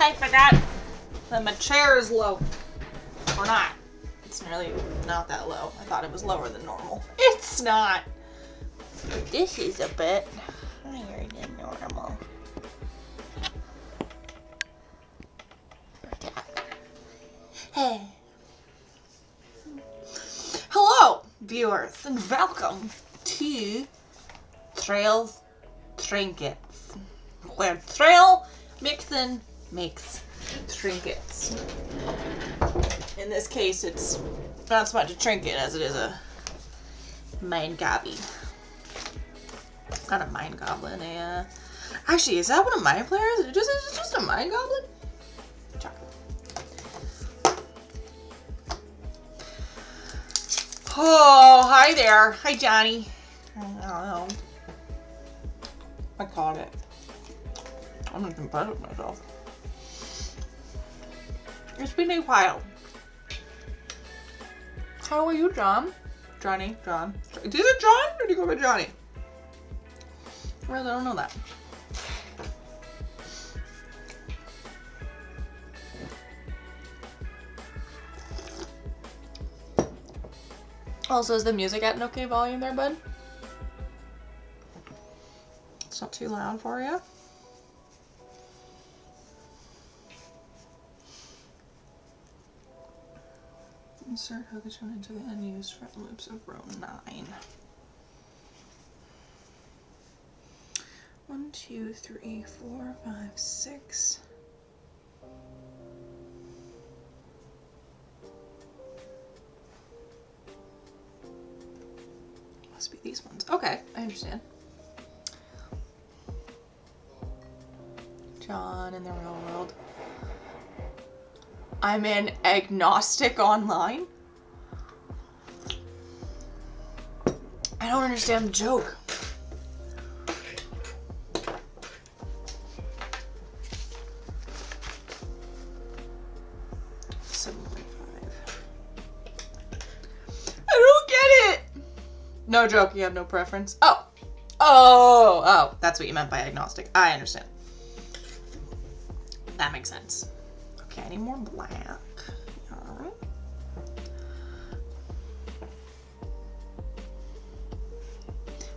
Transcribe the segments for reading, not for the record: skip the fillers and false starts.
I forgot that my chair is low. Or not. It's really not that low. I thought it was lower than normal. It's not. This is a bit higher than normal. Hey. Hello, viewers, and welcome to Trinkets, where Trailmixen makes trinkets. In this case, it's not so much a trinket as it is a mind gobby. Not a mind goblin. Actually, is that what a mind-flayer is? Is it just a mind goblin? Oh, hi there. Hi, Johnny. I don't know. I caught it. I'm not impressed with myself. It's been a while. How are you, John? John. Is it John or do you go by Johnny? I really don't know that. Also, is the music at an okay volume there, bud? It's not too loud for you? Insert hook into the unused front loops of row 9. 1, 2, 3, 4, 5, 6. Must be these ones. Okay, I understand. John in the real world. I'm an agnostic online. I don't understand the joke. No joke, you have no preference. Oh, that's what you meant by agnostic. I understand. That makes sense. Okay, I need more black. Alright.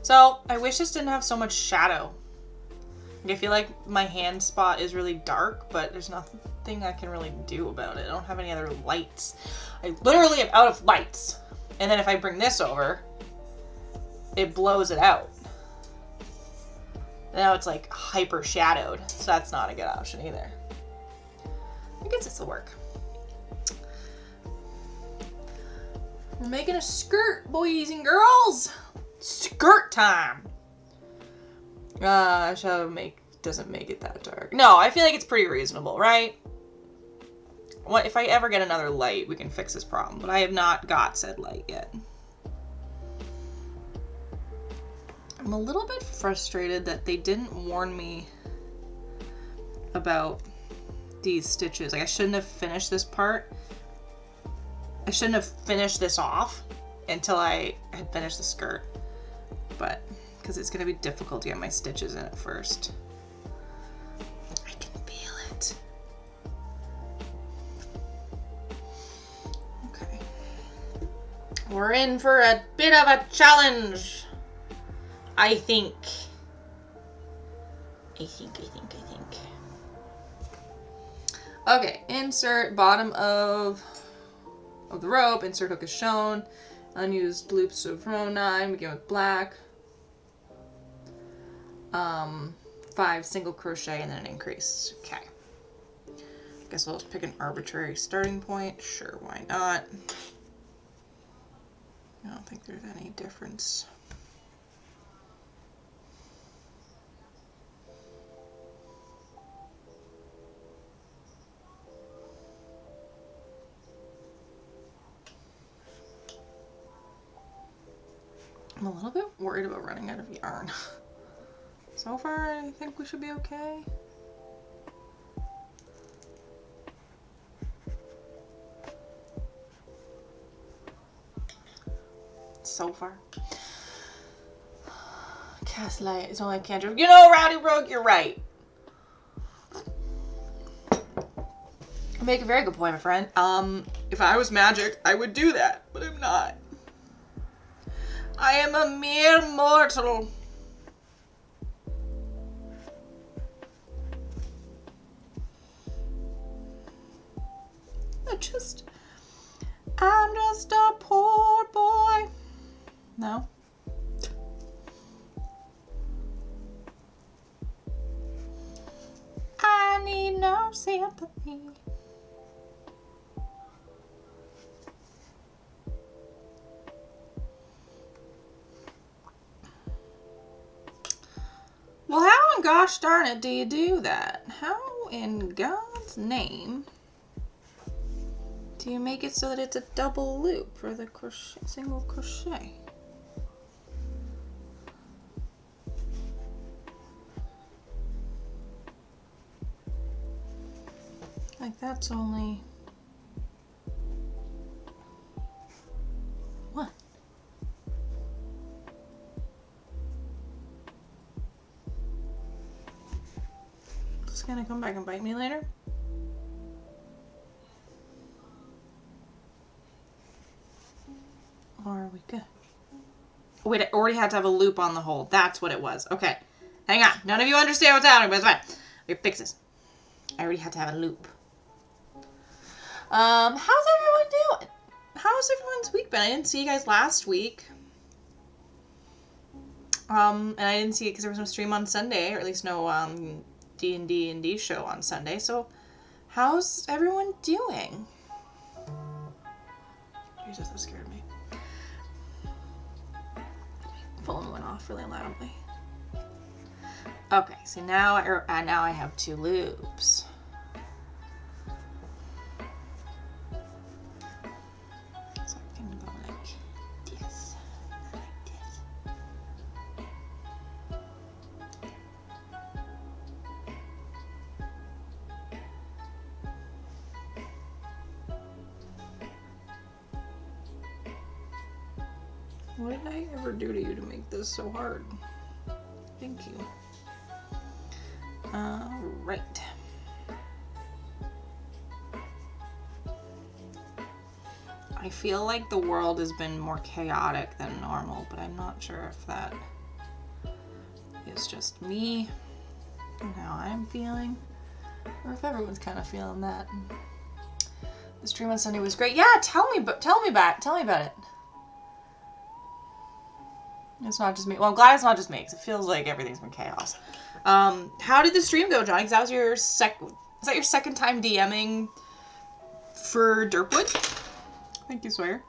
So, I wish this didn't have so much shadow. I feel like my hand spot is really dark, but there's nothing I can really do about it. I don't have any other lights. I literally am out of lights. And then if I bring this over, it blows it out. Now it's like hyper shadowed, so that's not a good option either. I guess this will work. We're making a skirt, boys and girls. Skirt time. Doesn't make it that dark. No, I feel like it's pretty reasonable, right? What if I ever get another light, we can fix this problem, but I have not got said light yet. I'm a little bit frustrated that they didn't warn me about these stitches. Like, I shouldn't have finished this part. I shouldn't have finished this off until I had finished the skirt. But, because it's going to be difficult to get my stitches in at first. I can feel it. Okay. We're in for a bit of a challenge. I think. Okay, insert bottom of the rope, insert hook is shown, unused loops of row 9, begin with black, 5 single crochet and then an increase. Okay. Guess I'll just pick an arbitrary starting point. Sure, why not? I don't think there's any difference. I'm a little bit worried about running out of yarn. So far, I think we should be okay. So far. Cast light is all I can do. You know, Rowdy Rogue, you're right. You make a very good point, my friend. If I was magic, I would do that, but I'm not. I am a mere mortal. I'm just a poor boy. No? I need no sympathy. Well, how in gosh darn it do you do that? How in God's name do you make it so that it's a double loop for the crochet, single crochet? Like that's only one. It's gonna come back and bite me later. Or are we good? Oh, wait, I already had to have a loop on the hole. That's what it was. Okay. Hang on. None of you understand what's happening, but it's fine. We fix this. I already had to have a loop. How's everyone doing? How's everyone's week been? I didn't see you guys last week. And I didn't see it because there was no stream on Sunday, or at least no D&D show on Sunday. So, how's everyone doing? Jesus, that scared me. Phone went off really loudly. Okay, so now I have 2 loops. So I can go like this, like this. What did I ever do to you to make this so hard? Thank you. Right. I feel like the world has been more chaotic than normal, but I'm not sure if that is just me and how I'm feeling, or if everyone's kind of feeling that. The stream on Sunday was great. Yeah, tell me about it. It's not just me. Well, I'm glad it's not just me, because it feels like everything's been chaos. How did the stream go, Johnny? Because that was your second time DMing for Dirkwood? Thank you, Sawyer.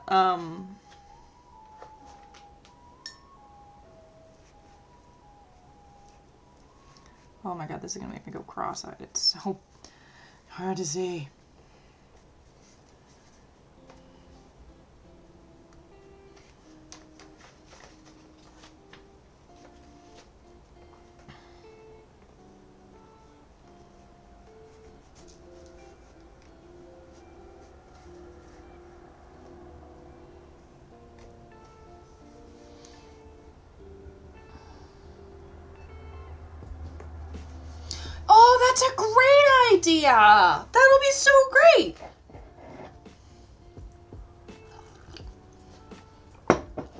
Oh my god, this is gonna make me go cross-eyed. It's so hard to see. That's a great idea! That'll be so great!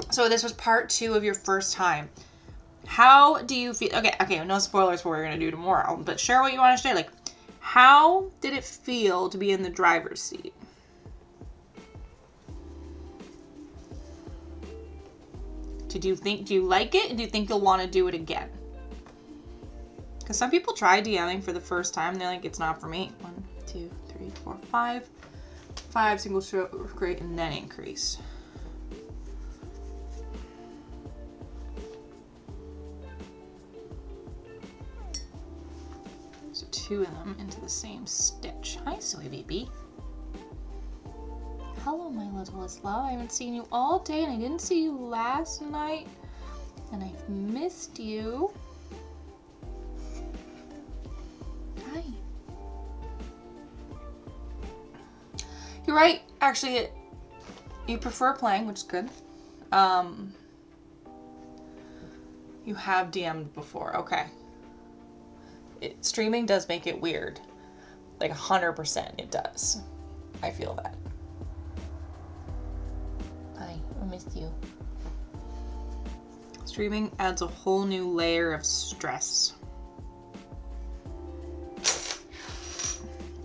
So this was part 2 of your first time. How do you feel? Okay, no spoilers for what we're going to do tomorrow, but share what you want to share. Like, how did it feel to be in the driver's seat? Do you like it? And do you think you'll want to do it again? Because some people try DMing for the first time, and they're like, it's not for me. 1, 2, 3, 4, 5. 5 single stroke, great, and then increase. So 2 of them into the same stitch. Hi, soy baby. Hello, my littlest love. I haven't seen you all day, and I didn't see you last night, and I've missed you. Hi. You're right. Actually, you prefer playing, which is good. You have DM'd before. Okay. Streaming does make it weird. like 100% it does. I feel that. Hi, I missed you. Streaming adds a whole new layer of stress.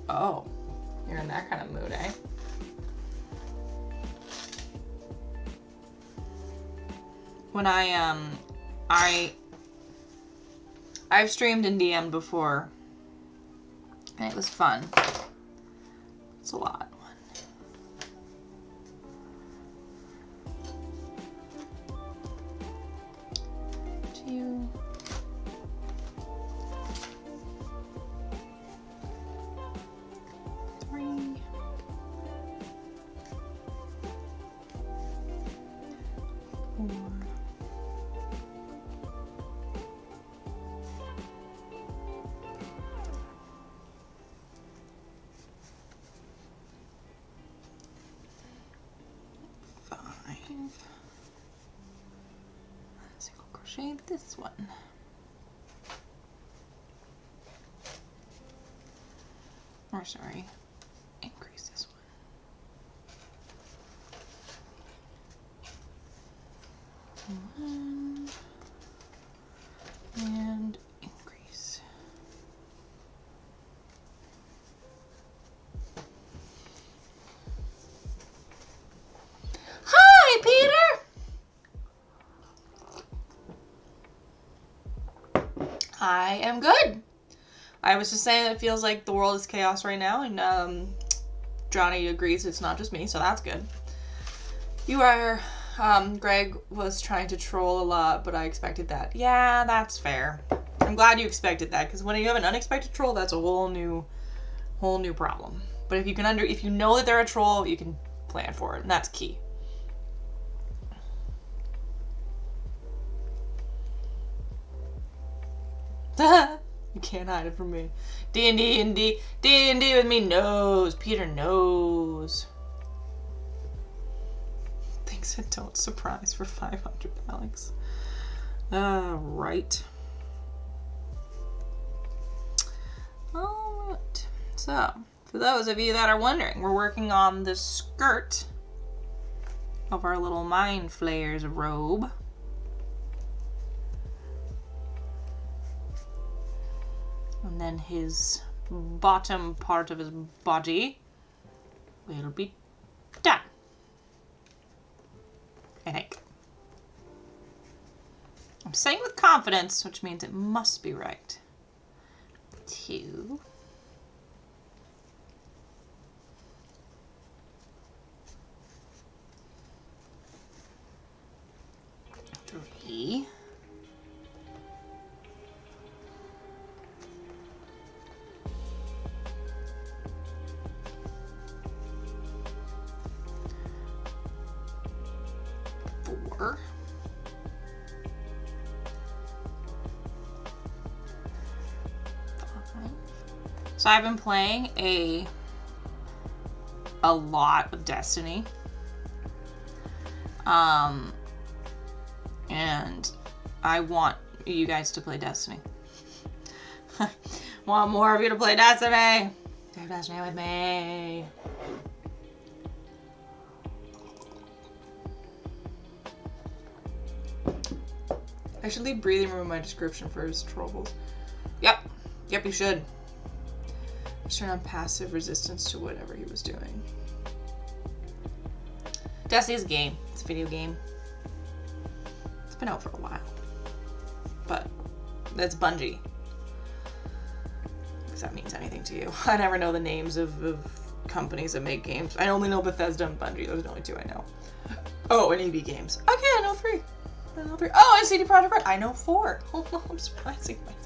Oh, you're in that kind of mood, eh? When I've streamed and DM'd before, and it was fun. It's a lot. 1, 2, 3, 4, 5. Single crochet this one. Or sorry, increase this one. 1 and increase. Hi, Peter! I am good. I was just saying that it feels like the world is chaos right now, and Johnny agrees it's not just me, so that's good. You are, Greg was trying to troll a lot, but I expected that. Yeah, that's fair. I'm glad you expected that, because when you have an unexpected troll, that's a whole new problem. But if you know that they're a troll, you can plan for it, and that's key. You can't hide it from me. D&D with me knows. Peter knows. Things that don't surprise for 500, Alex. Right. Alright. So, for those of you that are wondering, we're working on the skirt of our little mind-flayer's robe. And then his bottom part of his body will be done. I think. I'm saying with confidence, which means it must be right. 2. 3. 4. 5. So I've been playing a lot of Destiny. And I want you guys to play Destiny. Want more of you to play Destiny. Play Destiny with me. I should leave breathing room in my description for his troubles. Yep, you should. Just turn on passive resistance to whatever he was doing. Destiny's a game. It's a video game. It's been out for a while. But that's Bungie. If that means anything to you. I never know the names of companies that make games. I only know Bethesda and Bungie. Those are the only 2 I know. Oh, and EB Games. Okay, I know 3. Oh, and CD Projekt Red. I know 4. Oh no, I'm surprising myself.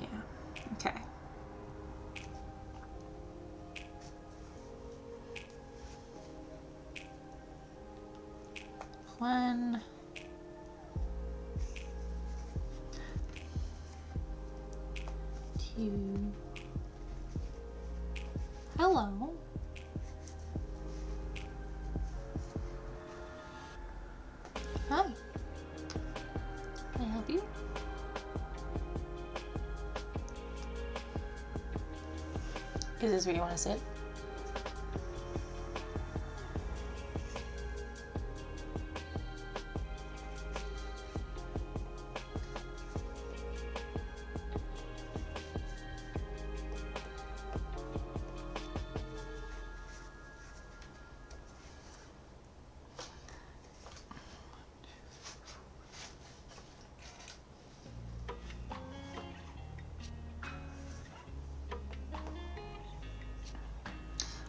Yeah. Okay. One. 2. Hello. Hi. Can I help Maybe. Is this where you want to sit?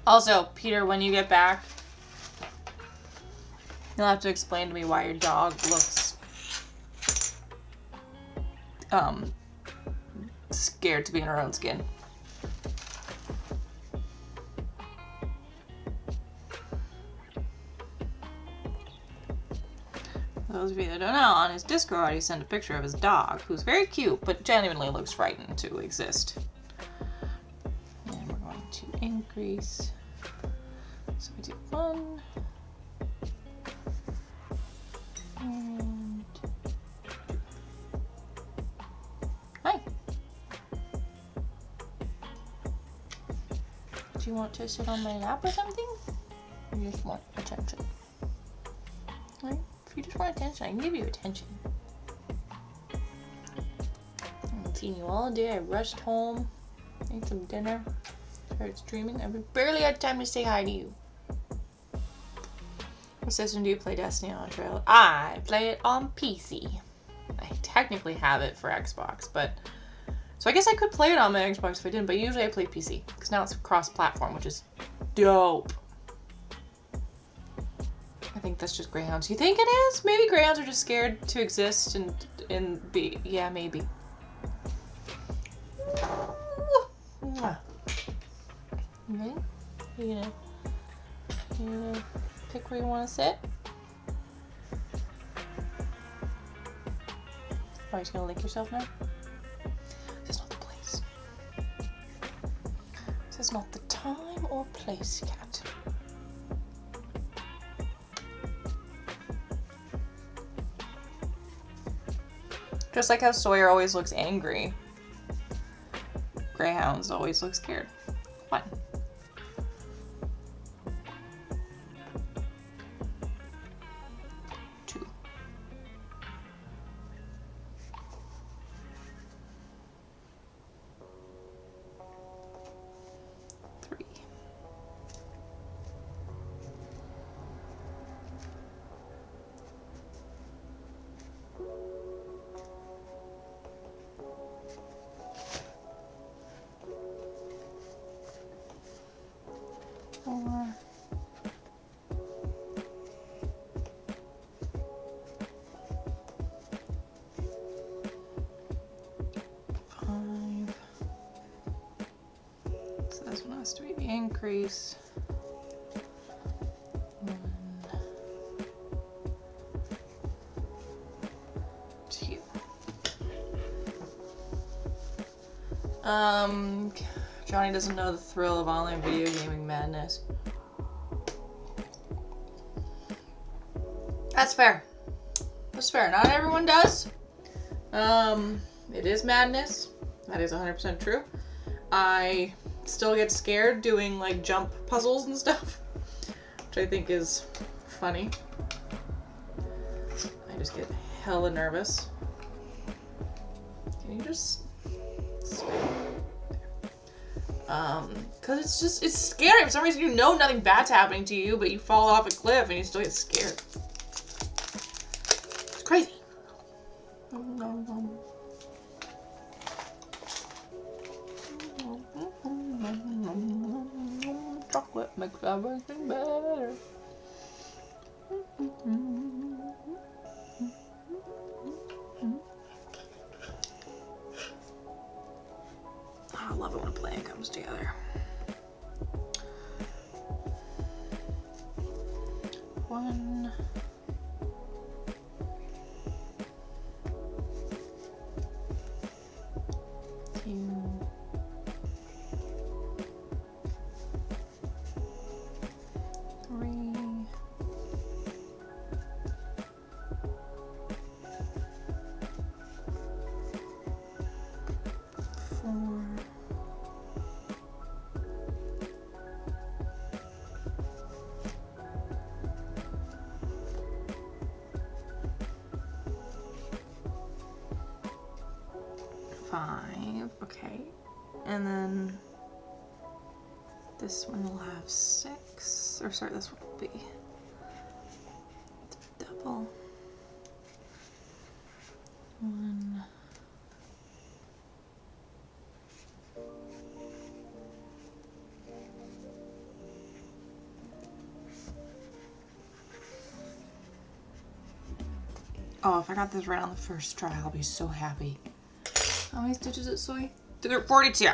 Also, Peter, when you get back, you'll have to explain to me why your dog looks scared to be in her own skin. Those of you that don't know, on his Discord he sent a picture of his dog, who's very cute, but genuinely looks frightened to exist. And we're going to increase. So we do 1 and 2. Hi. Do you want to sit on my lap or something? Or you just want attention? Right? If you just want attention, I can give you attention. I've seen you all day. I rushed home, ate some dinner, started streaming. I've barely had time to say hi to you. What system do you play Destiny on, Trail? I play it on PC. I technically have it for Xbox, but... So I guess I could play it on my Xbox if I didn't, but usually I play PC. Because now it's cross-platform, which is dope. I think that's just greyhounds. You think it is? Maybe greyhounds are just scared to exist and be... Yeah, maybe. Okay? You gonna pick where you want to sit? Are you just gonna lick yourself now? This is not the place. This is not the time or place, cat. Just like how Sawyer always looks angry, greyhounds always look scared. What? To be the increase. 1, 2. Johnny doesn't know the thrill of online video gaming madness. That's fair. That's fair. Not everyone does. It is madness. That is 100% true. I still get scared doing like jump puzzles and stuff, which I think is funny. I just get hella nervous. Can you just stay there? Cause it's scary. For some reason you know nothing bad's happening to you, but you fall off a cliff and you still get scared. It's crazy. Chocolate makes everything better. I love it when a plan comes together. 1, 2. 3. 4. 5. Okay. And then this one will have 6. Or sorry, this one will be double. 1. Oh, if I got this right on the first try, I'll be so happy. How many stitches is it, Soy? 42.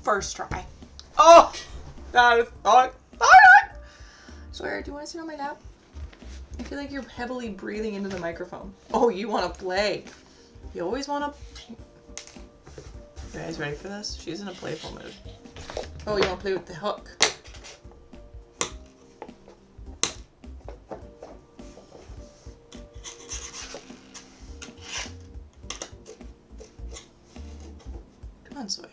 1st try. Oh, that is hard. Sawyer, do you want to sit on my lap? I feel like you're heavily breathing into the microphone. Oh, you want to play. You always want to... You guys ready for this? She's in a playful mood. Oh, you want to play with the hook? Come on, Soy.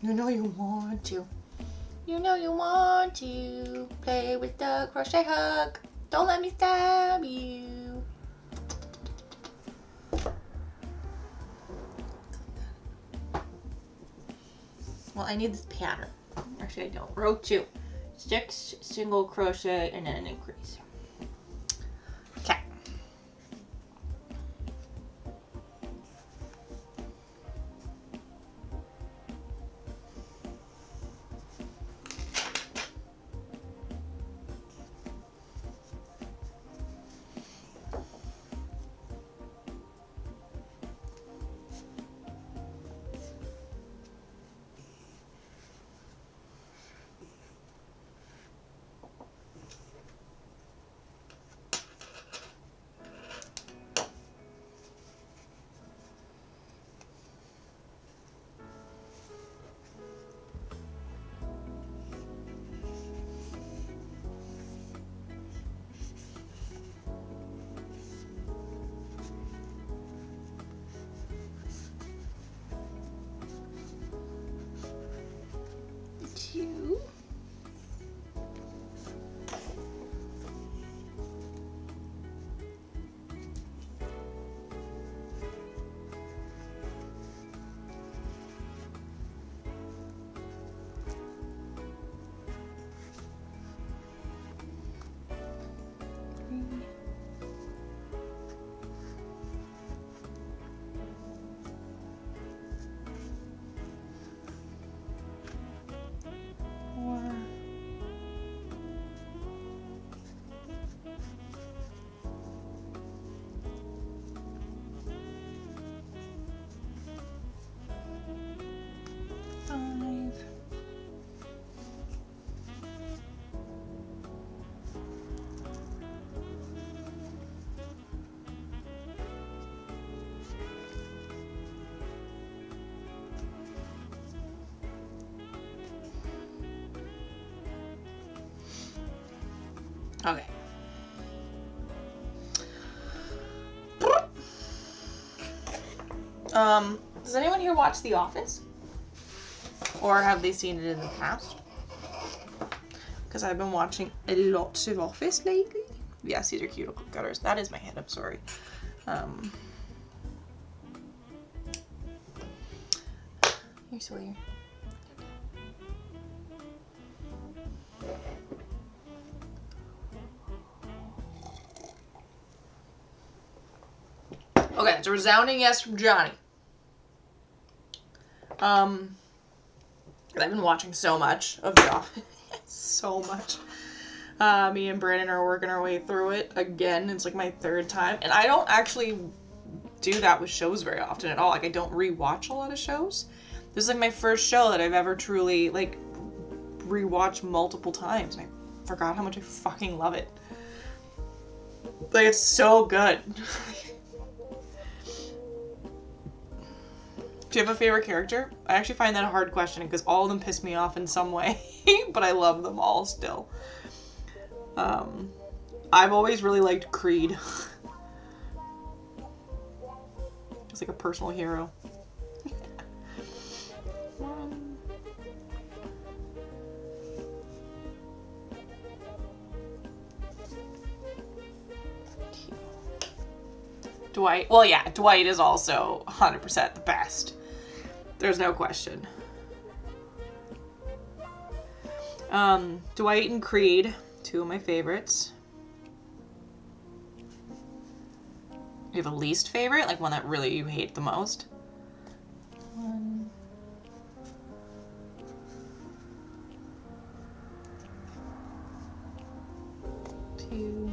You know you want to. You know you want to play with the crochet hook. Don't let me stab you. Well, I need this pattern. Actually, I don't. Row 2. 6 single crochet and then an increase. Okay. Okay. Does anyone here watch The Office? Or have they seen it in the past? Because I've been watching a lot of Office lately. Yes, these are cuticle cutters. That is my head, I'm sorry. Here, Sawyer. Okay, it's a resounding yes from Johnny. I've been watching so much of The Office. So much. Me and Brandon are working our way through it again. It's like my 3rd time. And I don't actually do that with shows very often at all. Like, I don't rewatch a lot of shows. This is like my first show that I've ever truly, like, rewatched multiple times. And I forgot how much I fucking love it. Like, it's so good. Do you have a favorite character? I actually find that a hard question because all of them piss me off in some way, but I love them all still. I've always really liked Creed. It's like a personal hero. Dwight. Well, yeah, Dwight is also 100% the best. There's no question. Dwight and Creed, two of my favorites. You have a least favorite? Like one that really you hate the most? One. Two.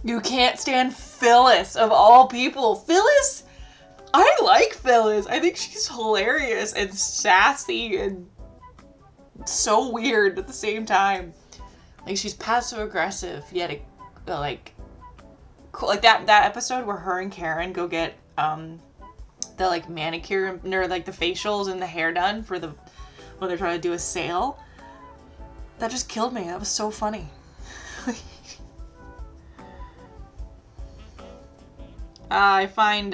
You can't stand Phyllis, of all people. Phyllis? I like Phyllis. I think she's hilarious and sassy and so weird at the same time. Like, she's passive-aggressive, yet, like that episode where her and Karen go get, the, like, manicure, or, like, the facials and the hair done for when they're trying to do a sale. That just killed me. That was so funny. I find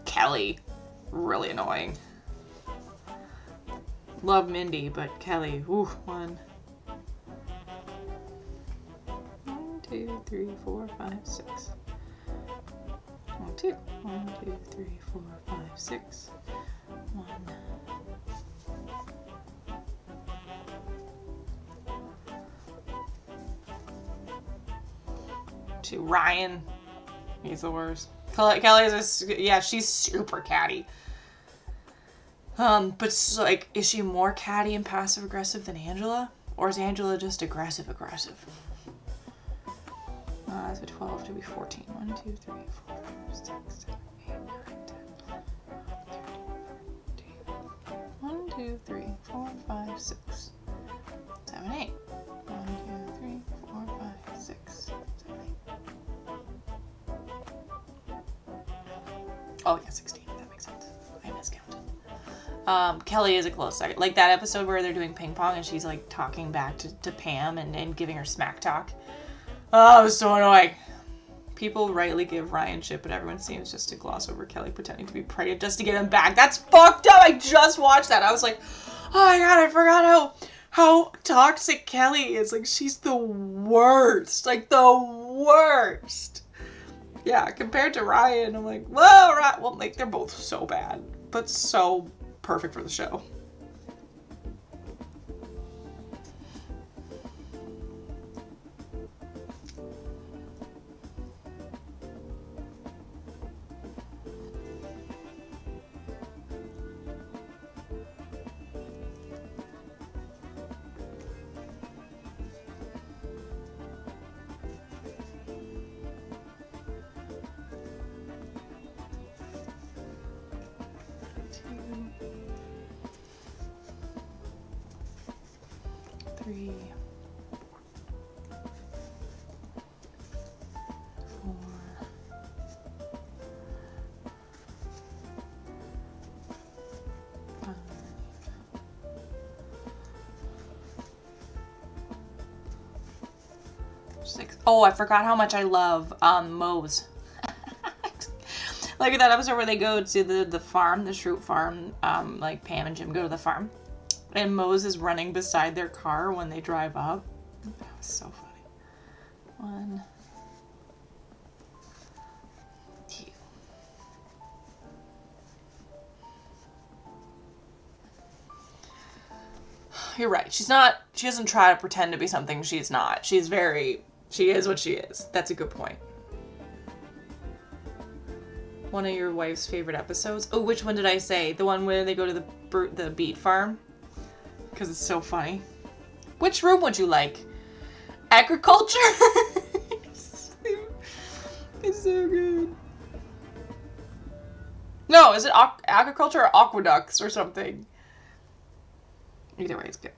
Kelly really annoying. Love Mindy, but Kelly, ooh, 1, 2, 3, 4, 5, 6. 1, 2, 1, 2, 3, 4, 5, 6. 1. Two. Ryan. He's the worst. Kelly is she's super catty. But so, like, is she more catty and passive aggressive than Angela? Or is Angela just aggressive? That's a 12 to be 14. 1, 2, 3, 4, 5, 6, 7, 8, 9, 10, 1, 2, 3, 4, 5, 6, 7, 8. 1, 2, 3, 4, 5, 6, 7, 8. Oh, yeah, 16. That makes sense. I miscounted. Kelly is a close second. Like that episode where they're doing ping pong and she's like talking back to Pam and giving her smack talk. Oh, it was so annoying. People rightly give Ryan shit, but everyone seems just to gloss over Kelly pretending to be pregnant just to get him back. That's fucked up. I just watched that. I was like, oh my god, I forgot how toxic Kelly is. Like, she's the worst. Like, the worst. Yeah, compared to Ryan, I'm like, whoa, right. Well, like, they're both so bad, but so perfect for the show. Three, 4, 5, 6. Oh, I forgot how much I love Moe's. Like that episode where they go to the farm, the Shroot farm, like Pam and Jim go to the farm. And Mose is running beside their car when they drive up. That was so funny. 1, 2. You're right. She doesn't try to pretend to be something she's not. She is what she is. That's a good point. One of your wife's favorite episodes? Oh, which one did I say? The one where they go to the beet farm? Because it's so funny. Which room would you like? Agriculture? It's so good. No, is it agriculture or aqueducts or something? Either way, it's good.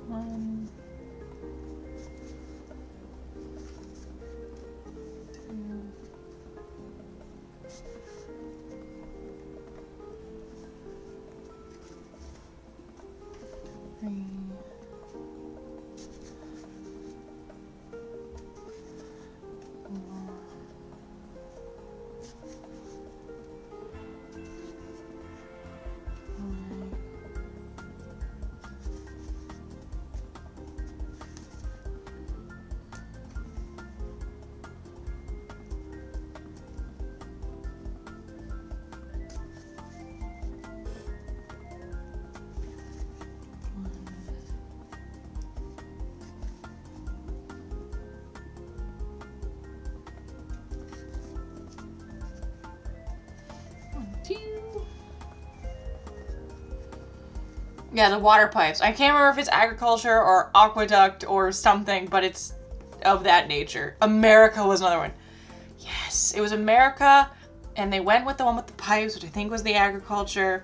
One, two, three. Yeah, the water pipes. I can't remember if it's agriculture or aqueduct or something, but it's of that nature. America was another one. Yes, it was America, and they went with the one with the pipes, which I think was the agriculture.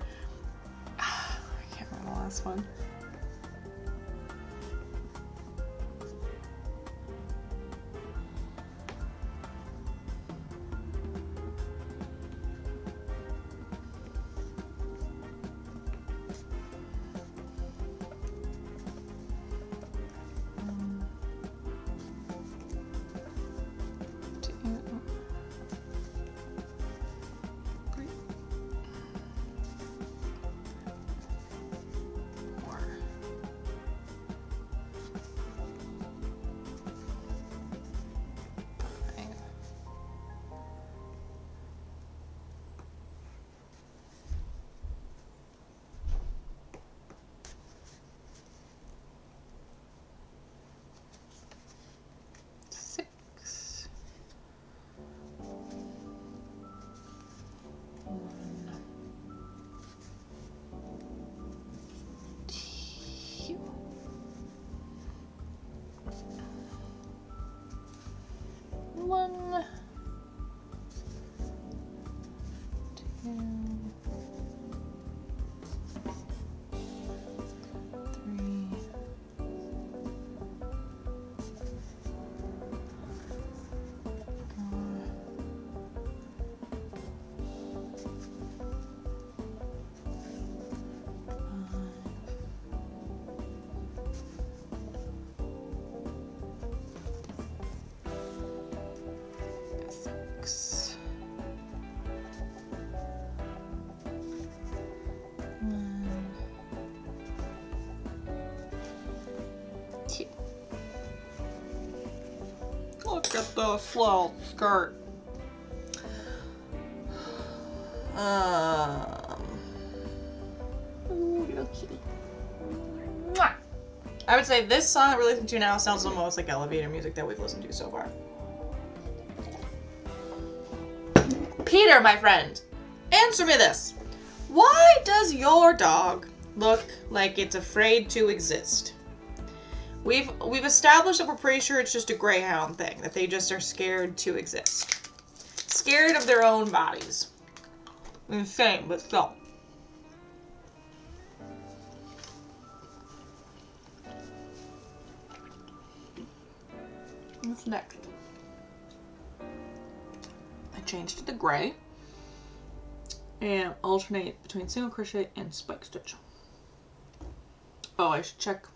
I can't remember the last one. One, two, three, six. One, two. Look at the slow skirt. Ooh, you're cute. Mwah. I would say this song that we're listening to now sounds the most like elevator music that we've listened to so far. Peter, my friend, answer me this. Why does your dog look like it's afraid to exist? We've established that we're pretty sure it's just a greyhound thing, that they just are scared to exist. Scared of their own bodies. Insane, but still. What's next? I changed to the gray and alternate between single crochet and spike stitch. Oh, I should check.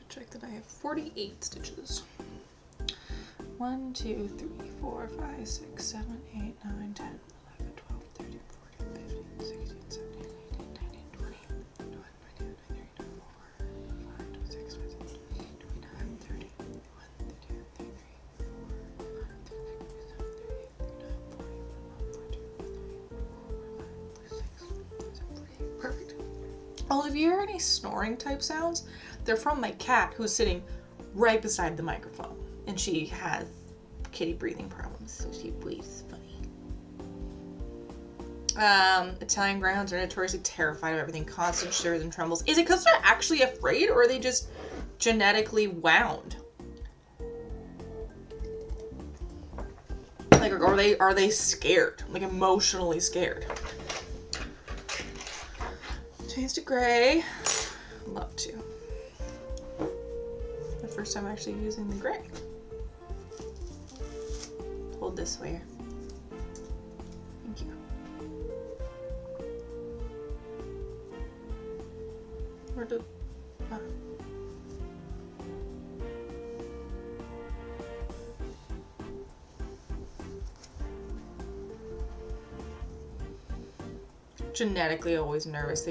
Check that I have 48 stitches. 1, 2, 3, 4, 5, 6, 7, 8, 9, 10, 11, 12, 13, 14, 15, 16, 17, 18, 19, 20, 21, 22, 23, 24, 25, Oh, if you hear any snoring type sounds, they're from my cat who's sitting right beside the microphone. And she has kitty breathing problems, so she breathes funny. Italian greyhounds are notoriously terrified of everything, constant shivers and trembles. Is it because they're actually afraid, or are they just genetically wound? Like, are they scared? Like, emotionally scared? Change to gray. Love to. The first time actually using the gray. Hold this way. Thank you. Where do... Genetically always nervous.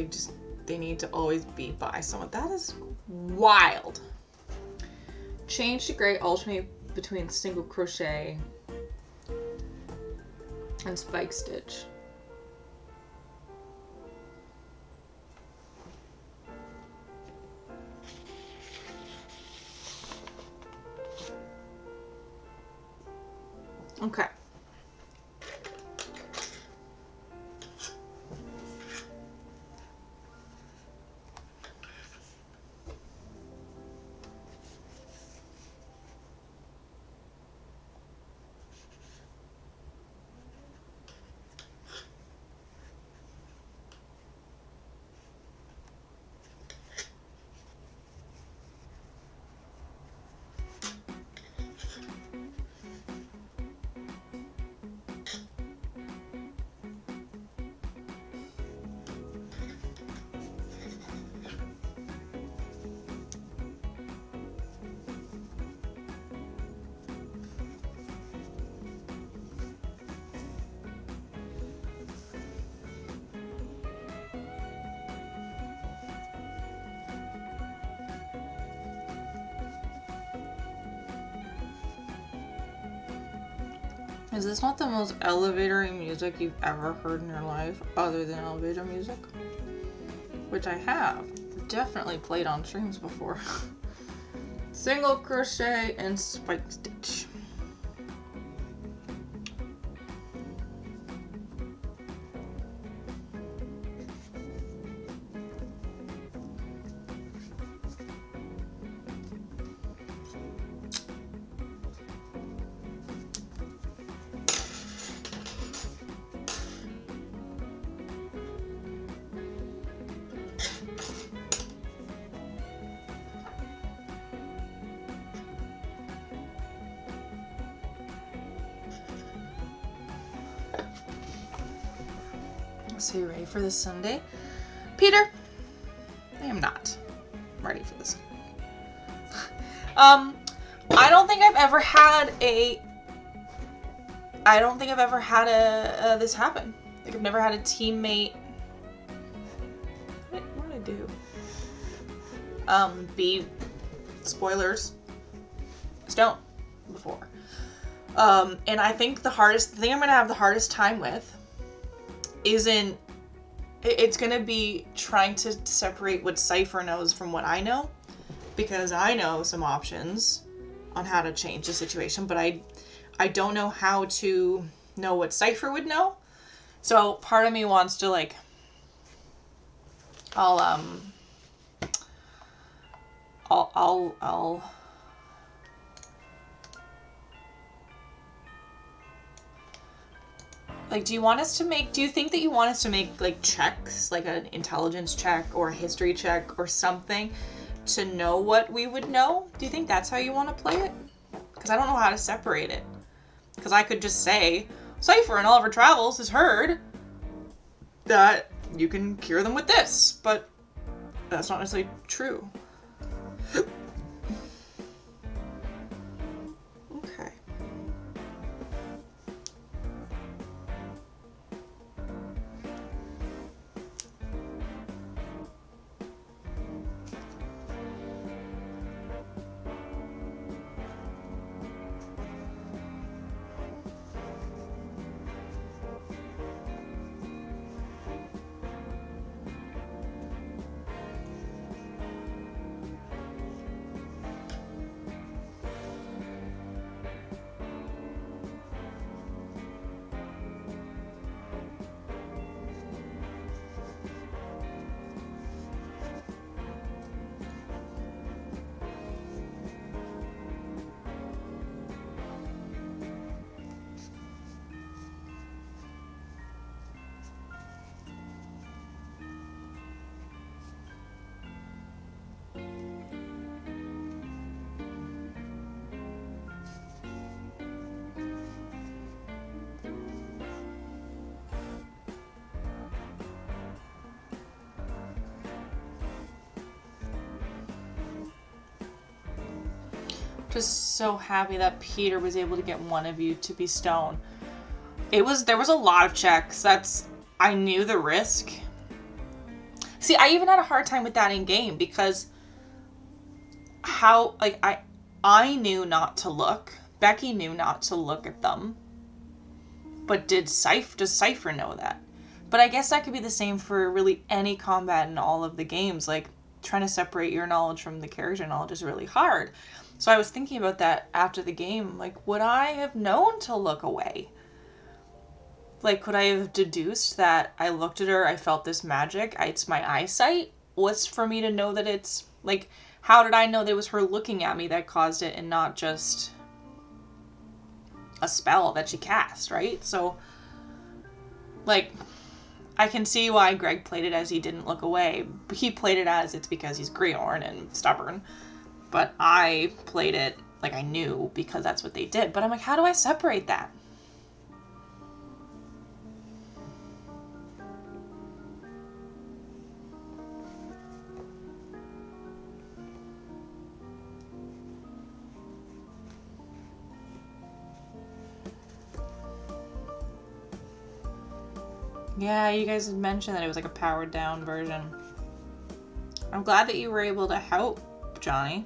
They need to always be by someone. That is wild. Change to gray, alternate between single crochet and spike stitch. Okay. Is this not the most elevator music you've ever heard in your life, other than elevator music? Which I have definitely played on streams before. Single crochet and spike stitch. So you ready for this Sunday? Peter, I am not ready for this. I don't think I've ever had this happen. Like, I've never had a teammate. What did I do? Be spoilers. Stone before. And I think the thing I'm gonna have the hardest time with it's gonna be trying to separate what Cypher knows from what I know, because I know some options on how to change the situation, but I don't know how to know what Cypher would know. So part of me wants to, like, I'll like, do you think that you want us to make, like, checks, like an intelligence check or a history check or something to know what we would know? Do you think that's how you want to play it? Because I don't know how to separate it. Because I could just say, Cypher in all of her travels has heard that you can cure them with this, but that's not necessarily true. Okay. just so happy that Peter was able to get one of you to be stone. There was a lot of checks. I knew the risk. See, I even had a hard time with that in game because I knew not to look. Becky knew not to look at them. But does Cypher know that? But I guess that could be the same for really any combat in all of the games. Like, trying to separate your knowledge from the character knowledge is really hard. So I was thinking about that after the game. Like, would I have known to look away? Like, could I have deduced that I looked at her, I felt this magic, it's my eyesight? What's for me to know that it's, like, how did I know that it was her looking at me that caused it and not just a spell that she cast, right? So, like, I can see why Greg played it as he didn't look away. He played it as it's because he's Griorn and stubborn. But I played it like I knew because that's what they did. But I'm like, how do I separate that? Yeah, you guys had mentioned that it was like a powered down version. I'm glad that you were able to help, Johnny.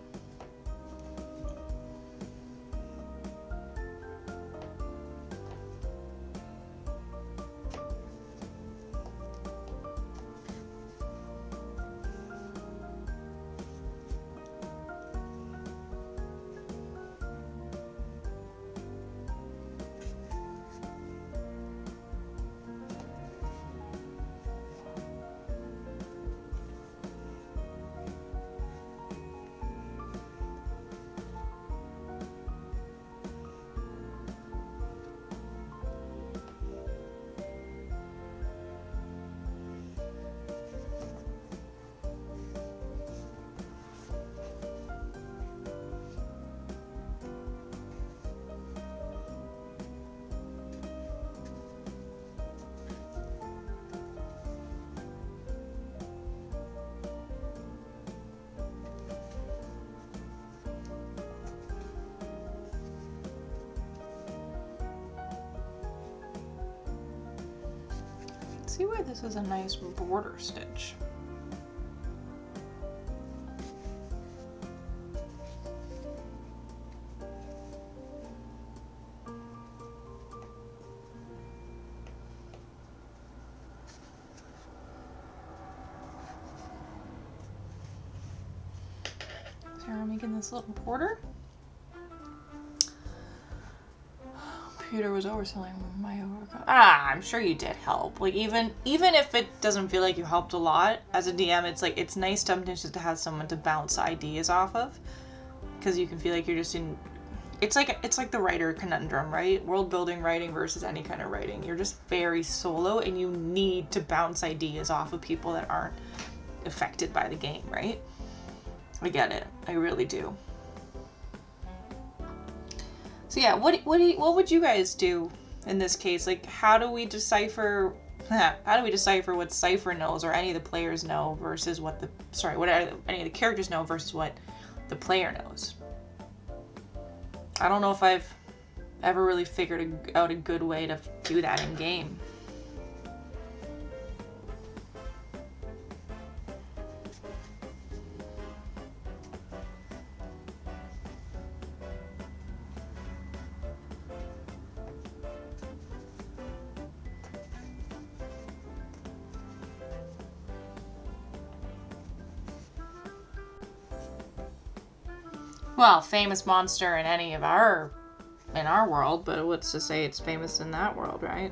See why this is a nice border stitch. So I'm making this little border. Peter was overselling my overcome. I'm sure you did help. Like, even if it doesn't feel like you helped a lot as a DM, it's like it's nice sometimes just to have someone to bounce ideas off of, because you can feel like you're just in. It's like the writer conundrum, right? World building writing versus any kind of writing. You're just very solo, and you need to bounce ideas off of people that aren't affected by the game, right? I get it. I really do. So yeah, what would you guys do in this case? Like, how do we decipher what Cypher knows or any of the players know versus what any of the characters know versus what the player knows? I don't know if I've ever really figured out a good way to do that in game. Well, famous monster in our world, but what's to say it's famous in that world, right?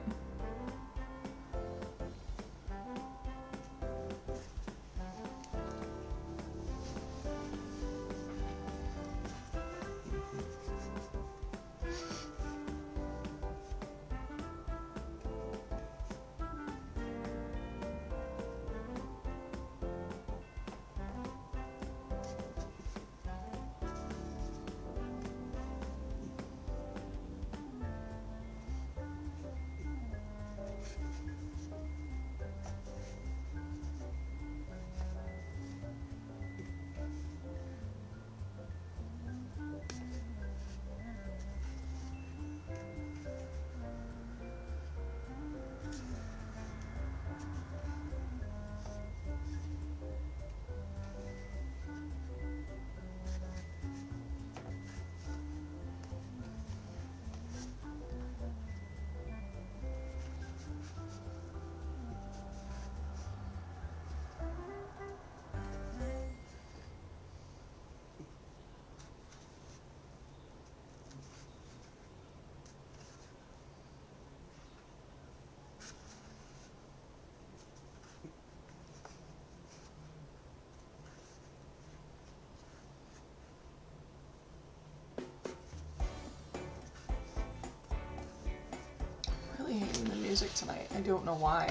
music tonight. I don't know why.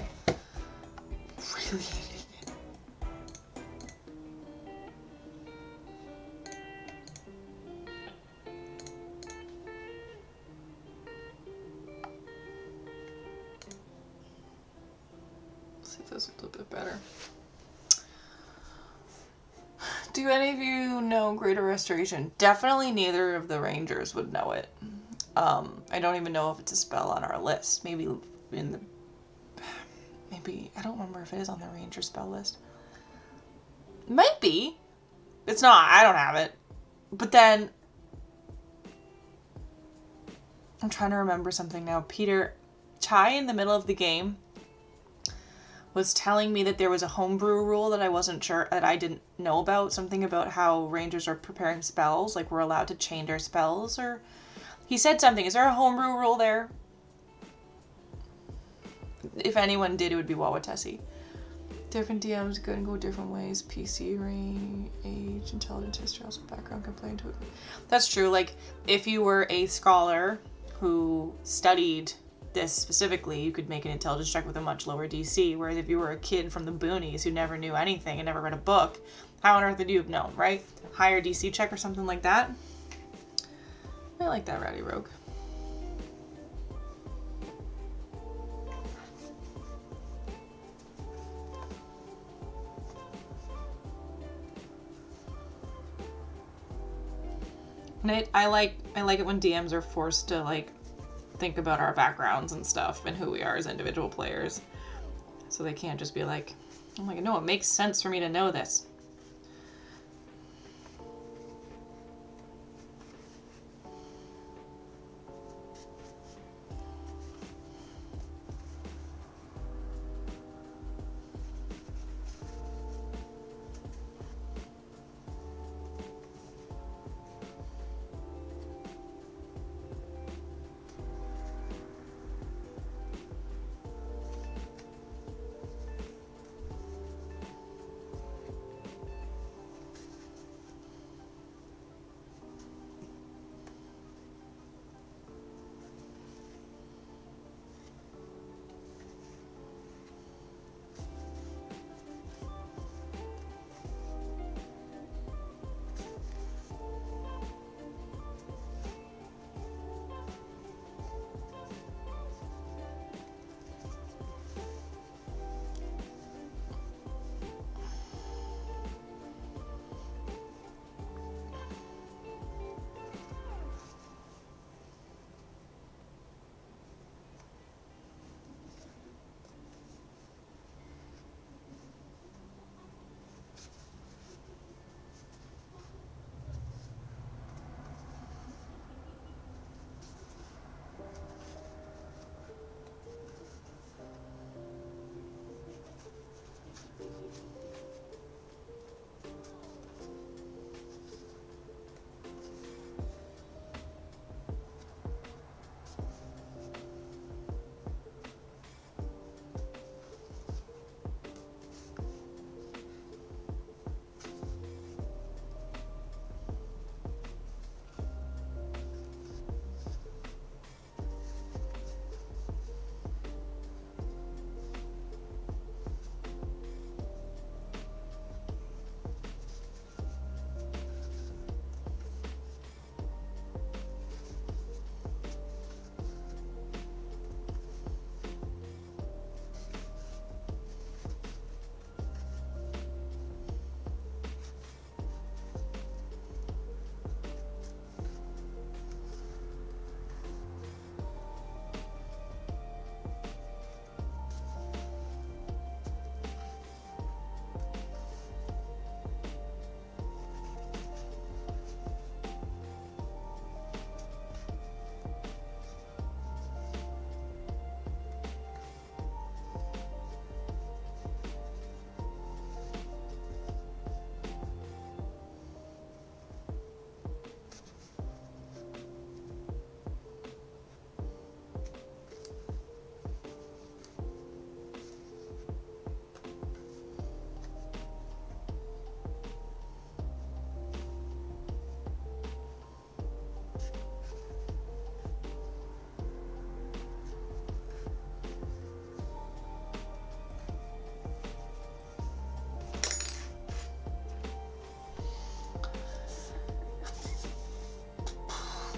Really hated it. Let's see if this will do a bit better. Do any of you know Greater Restoration? Definitely neither of the Rangers would know it. I don't even know if it's a spell on our list. Maybe I don't remember if it is on the Ranger spell list. Might be. It's not. I don't have it. But then I'm trying to remember something now. Peter Chai in the middle of the game was telling me that there was a homebrew rule that I wasn't sure, that I didn't know about. Something about how Rangers are preparing spells, like we're allowed to change our spells, or he said something. Is there a homebrew rule there? If anyone did, it would be Wawatesi. Different DMs could go different ways. PC, range, age, intelligence, history, also background can play into it. That's true. Like, if you were a scholar who studied this specifically, you could make an intelligence check with a much lower DC. Whereas if you were a kid from the boonies who never knew anything and never read a book, how on earth would you have known, right? Higher DC check or something like that. I like that Ratty Rogue. And I like it when DMs are forced to like think about our backgrounds and stuff and who we are as individual players. So they can't just be like, oh my god, no, it makes sense for me to know this.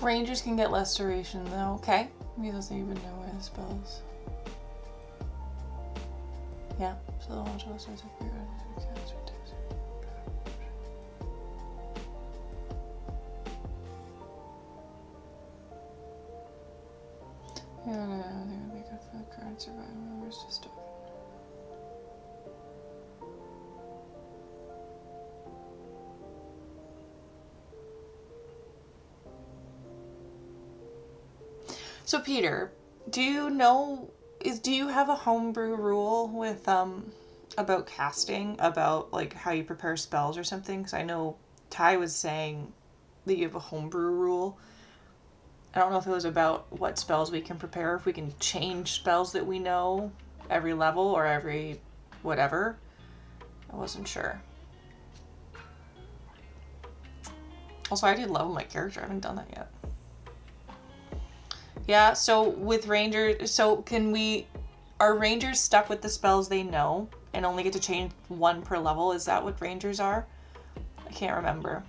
Rangers can get less duration though. Okay. Maybe doesn't even know where the spells. Yeah. So the watch starts up here. Yeah, no, they're gonna be good for the current surviving members to stop. So Peter, do you know, do you have a homebrew rule with about casting, about like how you prepare spells or something? Because I know Ty was saying that you have a homebrew rule. I don't know if it was about what spells we can prepare, if we can change spells that we know every level or every whatever. I wasn't sure. Also, I did level my character. I haven't done that yet. Yeah, so with Rangers, so are Rangers stuck with the spells they know and only get to change one per level? Is that what Rangers are? I can't remember.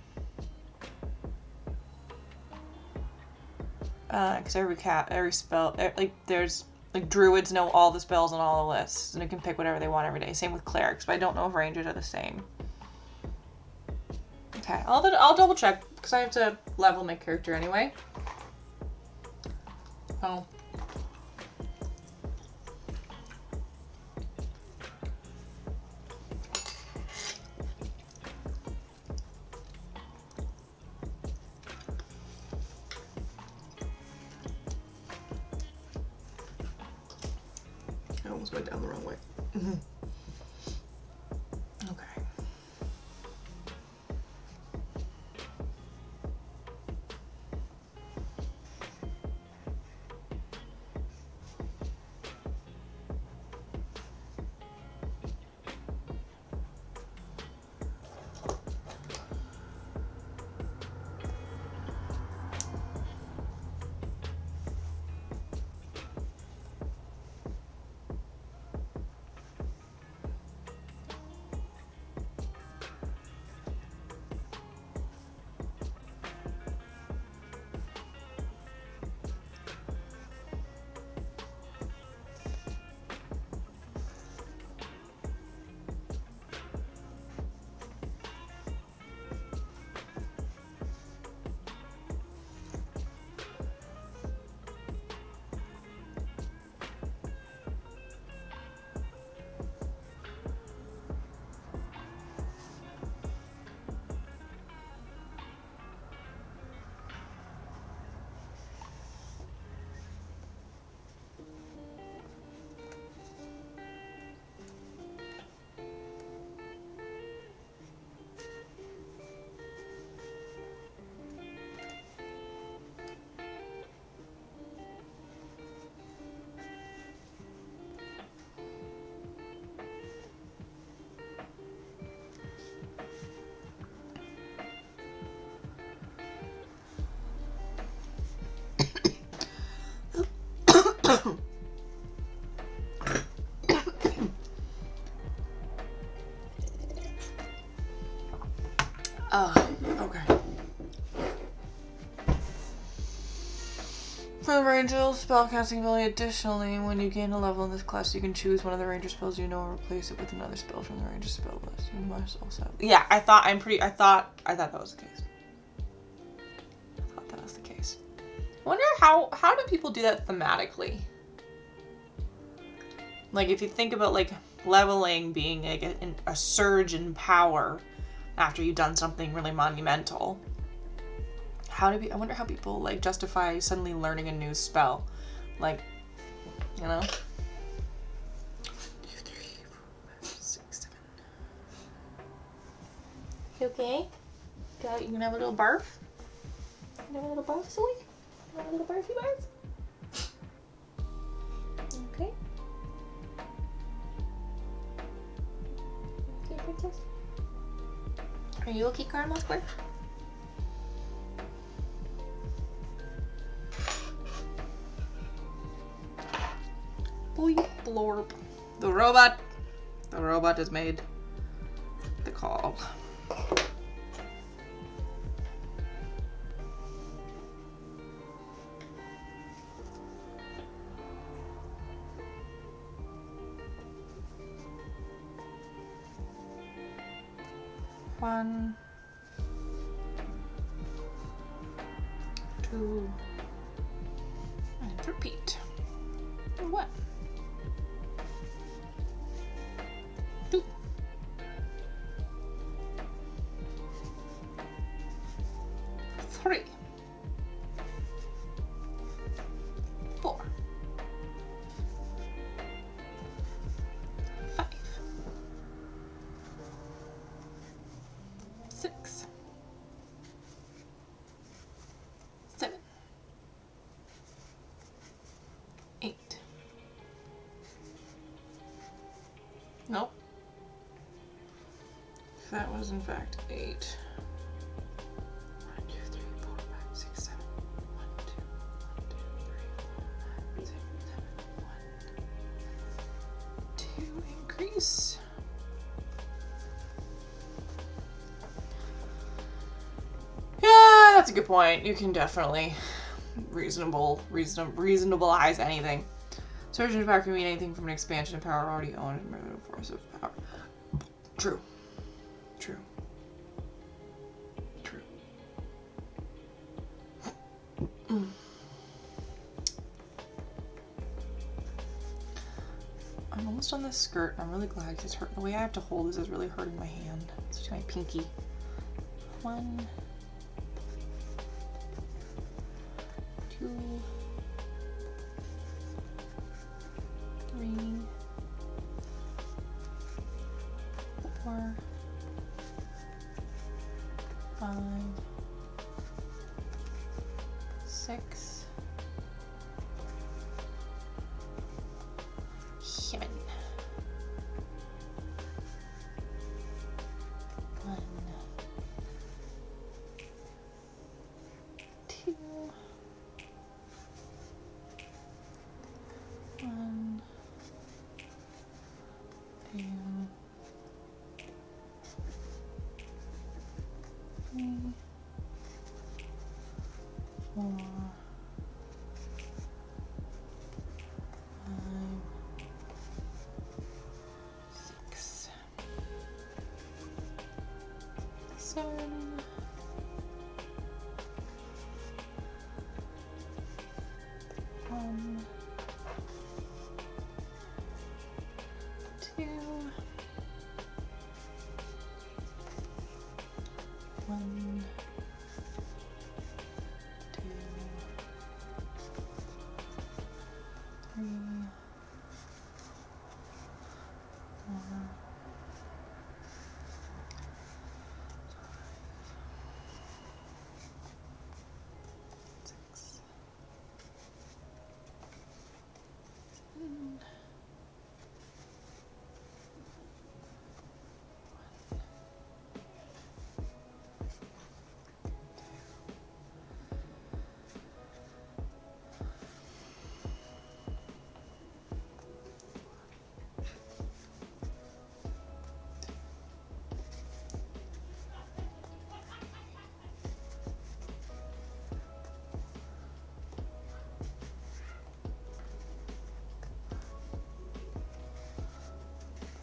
Because every spell, like there's, like Druids know all the spells on all the lists, and they can pick whatever they want every day. Same with Clerics, but I don't know if Rangers are the same. Okay, I'll double check, because I have to level my character anyway. Oh. I almost went down the wrong way. Okay. Okay. For the Ranger's spellcasting ability, additionally, when you gain a level in this class, you can choose one of the Ranger spells you know and replace it with another spell from the Ranger spell list. You must also have... Yeah, I thought that was the case. I thought that was the case. I wonder how do people do that thematically? Like, if you think about, like, leveling being like a surge in power after you've done something really monumental. I wonder how people, like, justify suddenly learning a new spell. Like, you know? 2, 3, 4, 5, 6, 7. You okay? You gonna have a little barf? You gonna have a little barf, Zoe? You want a little barfy barf? Okay. Okay, princess. Are you okay, Caramel Square? Boy, blorp. The robot has made the call. 1, 2, and repeat. 1, 2, 3, 4, 5, 6, 7, 8. Nope. That was in fact 8. 1, 2, 3, 4, 5, 6, 7. 1, 2, 1, 2, 3, 4, 5, 6, 7. 1, 2 increase. Yeah, that's a good point. You can definitely reasonableize anything. Surge in power can mean anything from an expansion of power already owned and a force of power. True. True. True. I'm almost on this skirt. I'm really glad because it's hurting. The way I have to hold this is really hurting my hand. It's my pinky. 1, 2, 3, 4, 5, 6, 7. 1, 2, 1, 2, 3, 4, 5, 6, 7, 1, 2, 1, 2, 3, 4, 6, 7.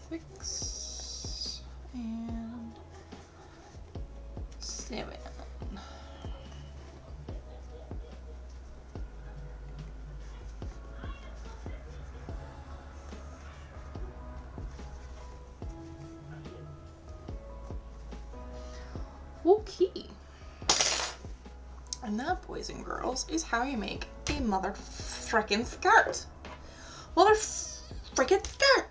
Six and 7. Okay. And that, boys and girls, is how you make a mother frickin' skirt. Mother frickin' skirt.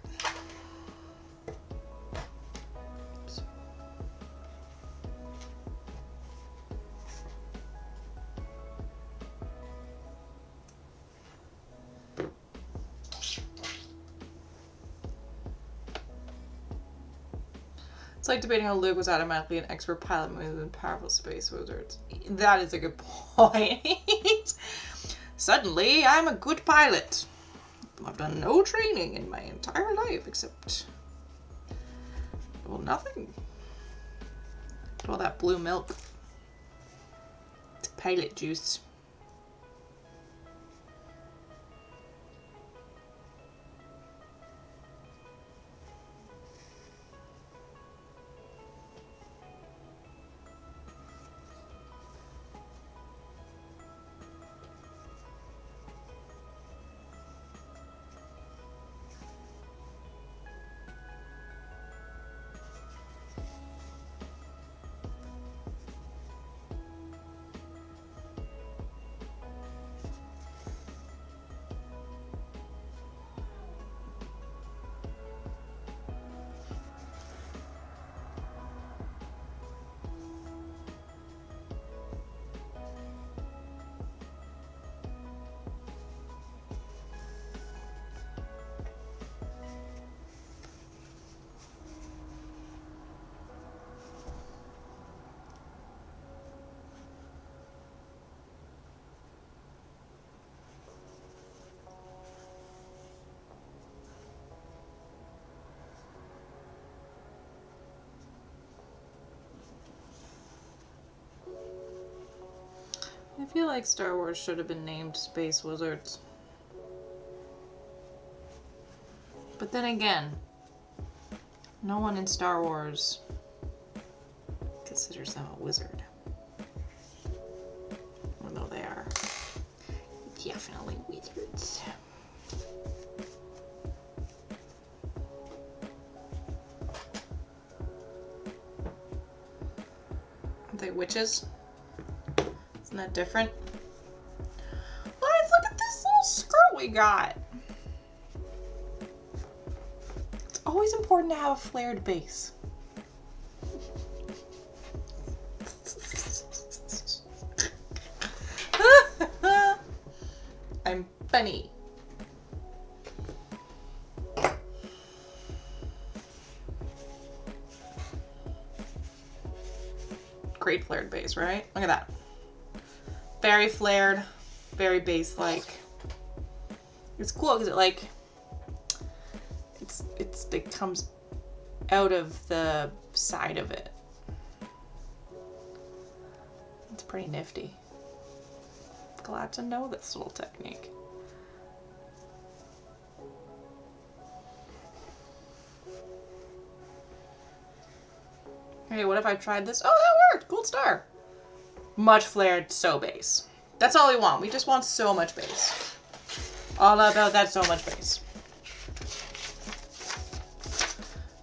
It's like debating how Luke was automatically an expert pilot moving in powerful space wizards. That is a good point. Suddenly, I'm a good pilot. I've done no training in my entire life except, well, nothing. All that blue milk. It's pilot juice. feel like Star Wars should have been named Space Wizards. But then again, no one in Star Wars considers them a wizard. Although they are definitely wizards. Aren't they witches? Isn't that different? Guys, look at this little skirt we got. It's always important to have a flared base. I'm funny. Great flared base, right? Look at that. Very flared, very base-like. It's cool because it comes out of the side of it. It's pretty nifty. Glad to know this little technique. Hey, what if I tried this? Oh, that worked! Gold star. Much flared, so base. That's all we want. We just want so much base. All about that so much base.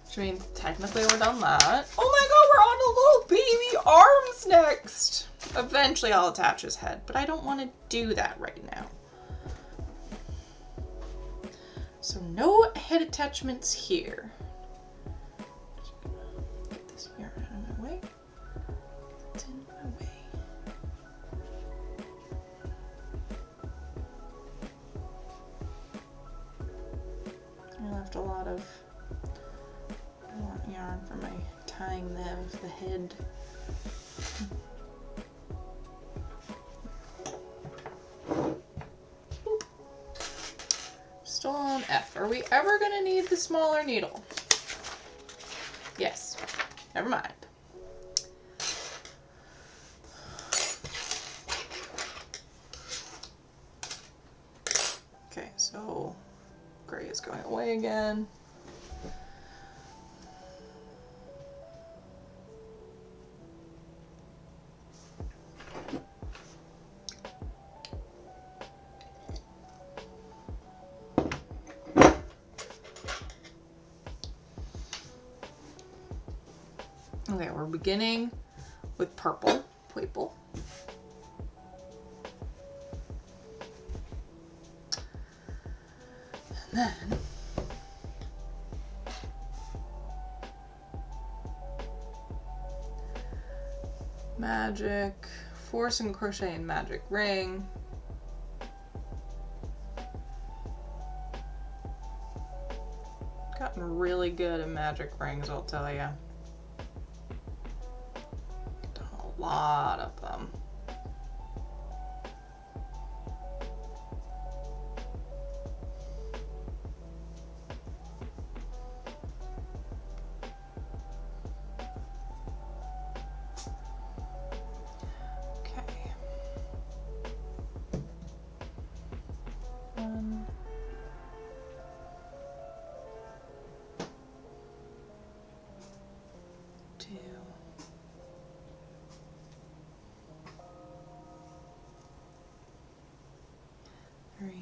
Which means technically we're done that. Oh my god, we're on the little baby arms next. Eventually I'll attach his head, but I don't want to do that right now. So no head attachments here. Just gonna get this here out of my way. It's in my way. I left a lot of yarn for my tying the head. Still on F. Are we ever gonna need the smaller needle? Yes. Never mind. Okay, so gray is going away again. Okay, we're beginning with purple. And then magic, force and crochet and magic ring. Gotten really good at magic rings, I'll tell you. A lot of them. Okay. 1, 2, 3.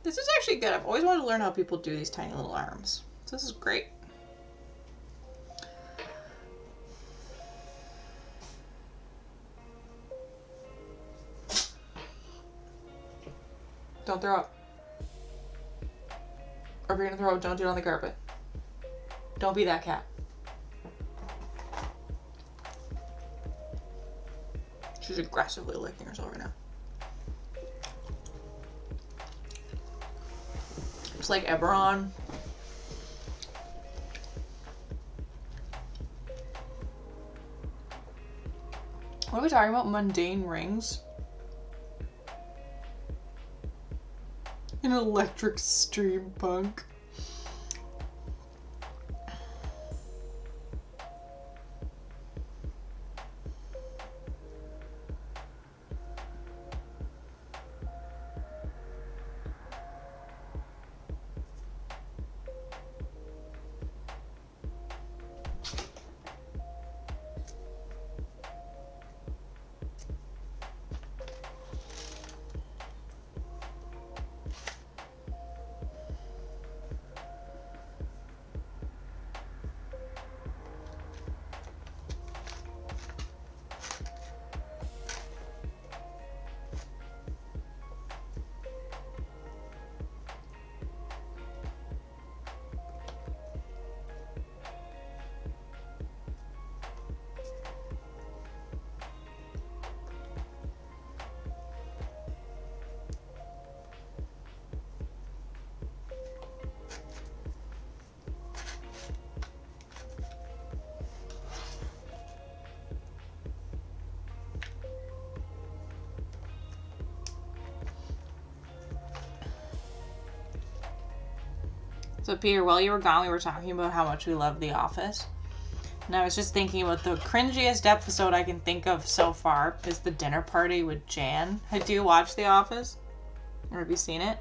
This is actually good. I've always wanted to learn how people do these tiny little arms. So this is great. Don't throw up. Or if you're gonna throw up, don't do it on the carpet. Don't be that cat. She's aggressively licking herself right now. It's like Eberron. What are we talking about? Mundane rings? An electric steampunk. So Peter, while you were gone, we were talking about how much we love The Office. And I was just thinking about the cringiest episode I can think of so far is the dinner party with Jan. Do you watch The Office? Or have you seen it?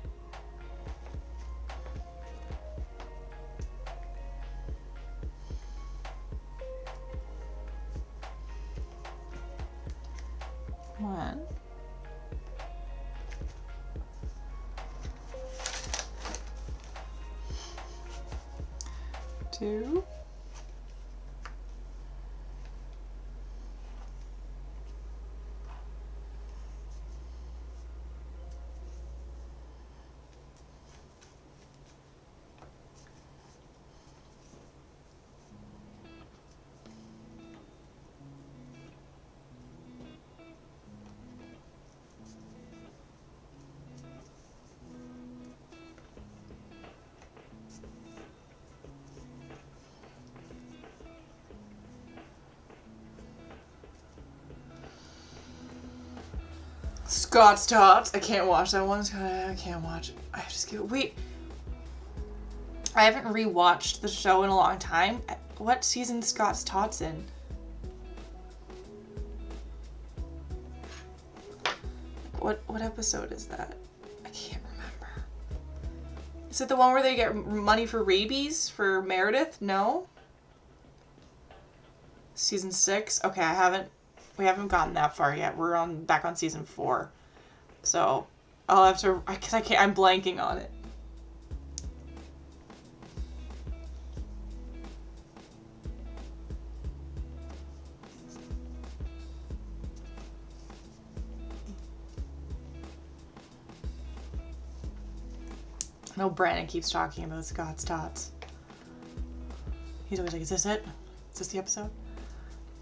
One. Two. Scott's Tots. I can't watch that one. I can't watch it. I have to skip it. Wait. I haven't rewatched the show in a long time. What season is Scott's Tots in? What episode is that? I can't remember. Is it the one where they get money for rabies for Meredith? No? Season 6? Okay, we haven't gotten that far yet. We're back on season 4. So I'll have to, because I'm blanking on it. I know Brandon keeps talking about Scott's Tots. He's always like, is this it? Is this the episode?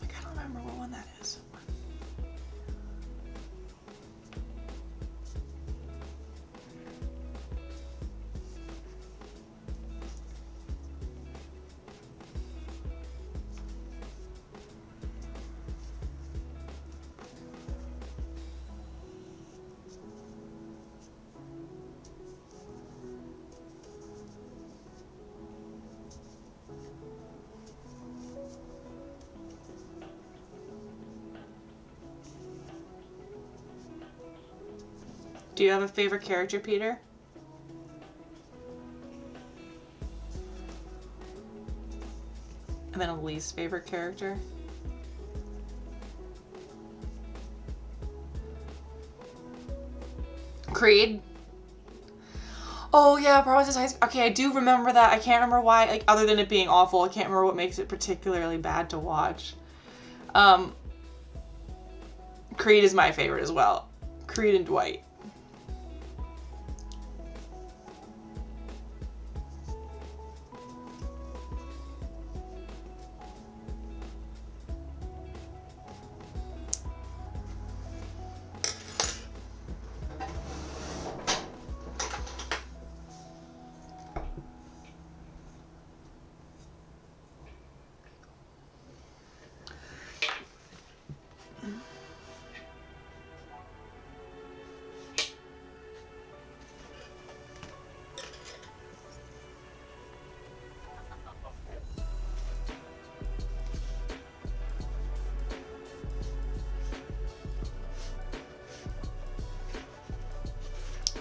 Like, I don't remember what one that is. Do you have a favorite character, Peter? And then a least favorite character? Creed? Oh yeah, Promises High School. Okay, I do remember that. I can't remember why, like, other than it being awful, I can't remember what makes it particularly bad to watch. Creed is my favorite as well. Creed and Dwight.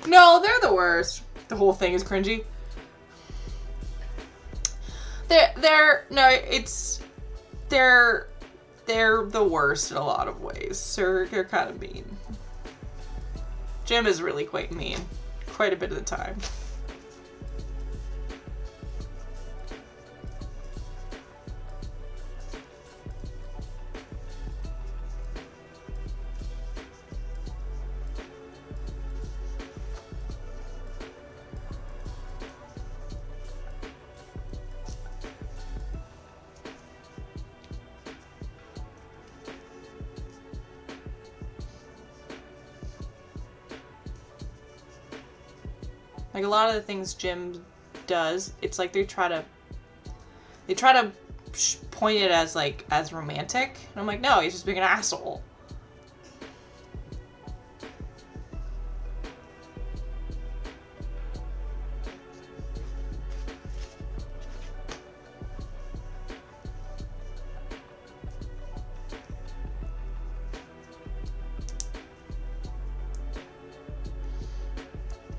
No, they're the worst. The whole thing is cringy. They're the worst in a lot of ways. They're kind of mean. Jim is really quite mean, quite a bit of the time. Like, a lot of the things Jim does, it's like they try to point it as, like, as romantic. And I'm like, no, he's just being an asshole.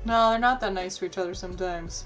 No, they're not that nice to each other sometimes.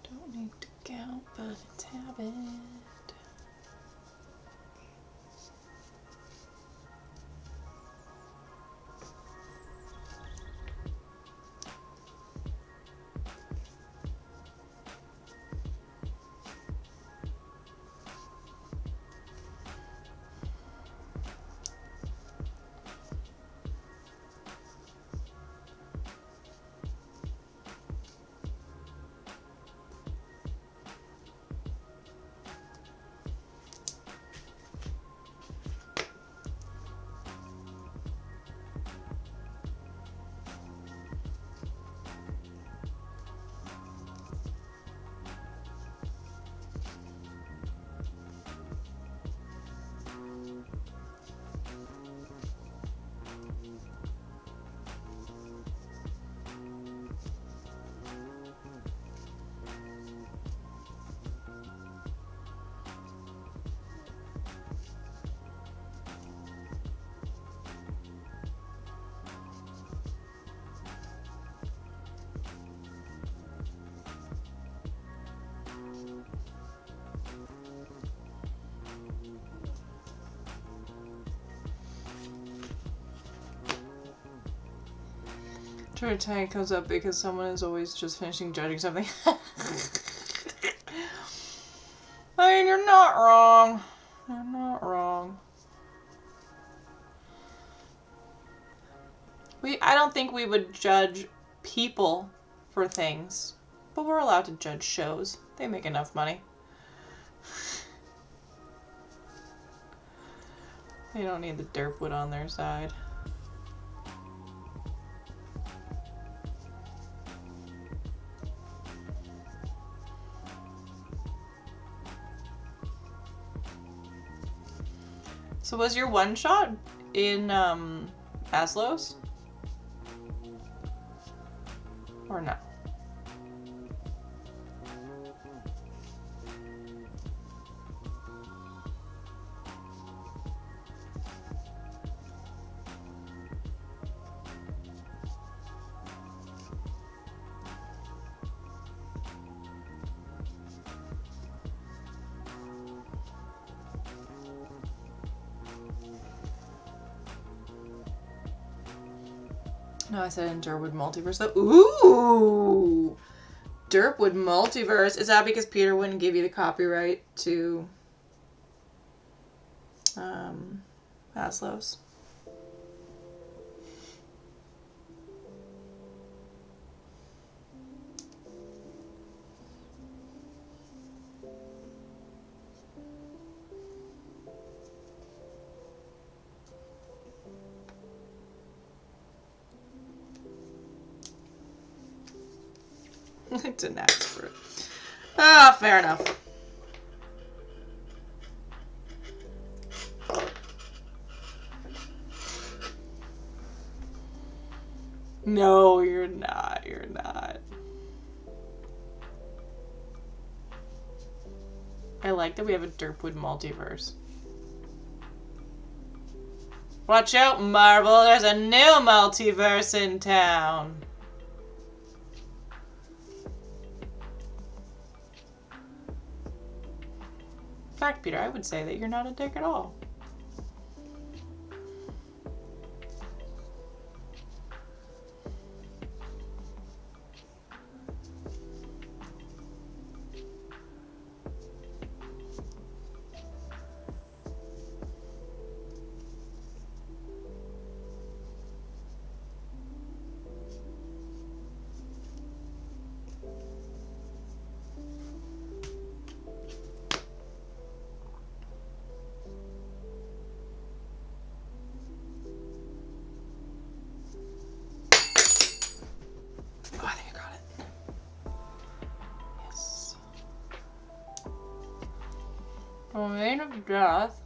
Don't need to count, but it's habit. Try to tank comes up because someone is always just finishing judging something. I mean, you're not wrong. You're not wrong. I don't think we would judge people for things, but we're allowed to judge shows. They make enough money. They don't need the derpwood on their side. So was your one shot in Maslow's? Or no? No, I said in Derpwood Multiverse though. Ooh! Derpwood Multiverse. Is that because Peter wouldn't give you the copyright to Maslow's? Didn't ask for it. Ah, fair enough. No, you're not. You're not. I like that we have a Derpwood multiverse. Watch out, Marvel. There's a new multiverse in town. In fact, Peter, I would say that you're not a dick at all. Domain of death.